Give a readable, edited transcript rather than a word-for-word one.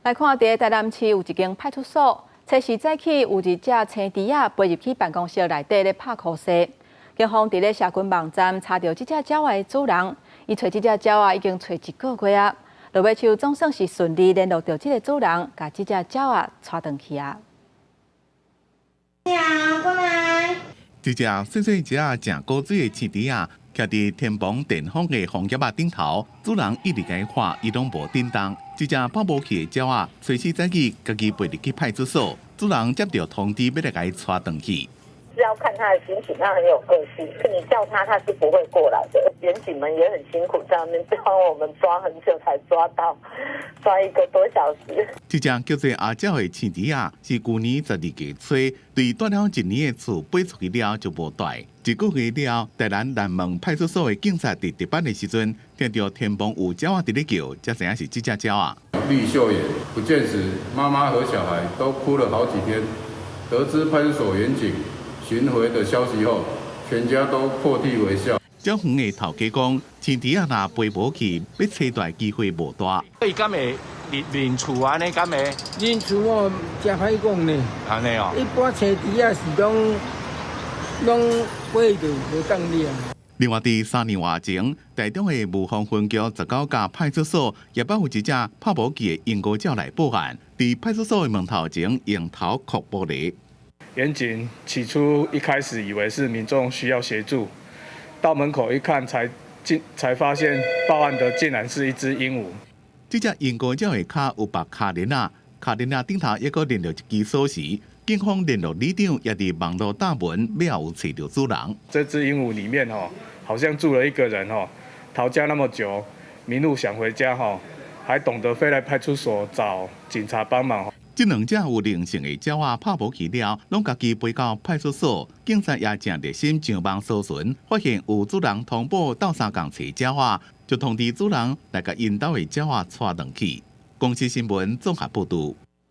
来看，伫台南市有一间派出所，初时早起有一只青猪仔飞入去办公室内底咧拍酷势。警方伫咧社群网站查到这只鸟仔的主人，伊找这只鸟仔已经找1个月啊。落尾树总算是顺利联络到这个主人，把这只鸟仔带回去啊。你好，过来。这只细细只正古锥的青猪仔，徛伫天棚电风的枫叶仔顶头，主人一直甲伊看，伊拢无叮当。这只跑无去的鸟仔，随时早起家己飞入去派出所，主人接到通知，要来甲伊带回去。是要看他的心情，他很有个性。你叫他，他是不会过来的。员警们也很辛苦，在那边帮我们抓很久才抓到，抓1个多小时。这只叫做阿鸟的青猪仔，是去年12月初对住了1年的厝飞出去了就无带。1个月了，台南南门派出所的警察伫值班的时阵，听到天棚有鸟仔伫咧叫，才知影是这只鸟仔。绿秀眼不见时，妈妈和小孩都哭了好几天。得知派出所员警寻回的消息后，全家都破涕为笑。鸟园的头家讲，青猪仔若飞无去，要找大机会无大。伊敢会认厝安尼？敢会？认厝哦，真歹讲呢。安尼哦。一般青猪仔是拢飞着无当了。另外，伫3年外前，台中的雾峰分局19家派出所也捌有一只拍无去的鹦鹉鸟来报案，伫派出所的门头前用头磕玻璃。员警起初一开始以为是民众需要协助，到门口一看才发现报案的竟然是一只鹦鹉。这只鹦鹉鸟的脚有绑卡链仔，卡链仔顶头还佫连着一支锁匙。警方联络里长也伫网络打文，要有找到主人。这只鹦鹉里面好像住了一个人逃家那么久，迷路想回家还懂得飞来派出所找警察帮忙。这2只有灵性的鸟仔拍无去了，拢家己飞到派出所，警察也正热心上网搜寻，发现有主人通报斗相共找鸟仔，就通知主人来甲因兜的鸟仔带回去。公司新闻综合报道。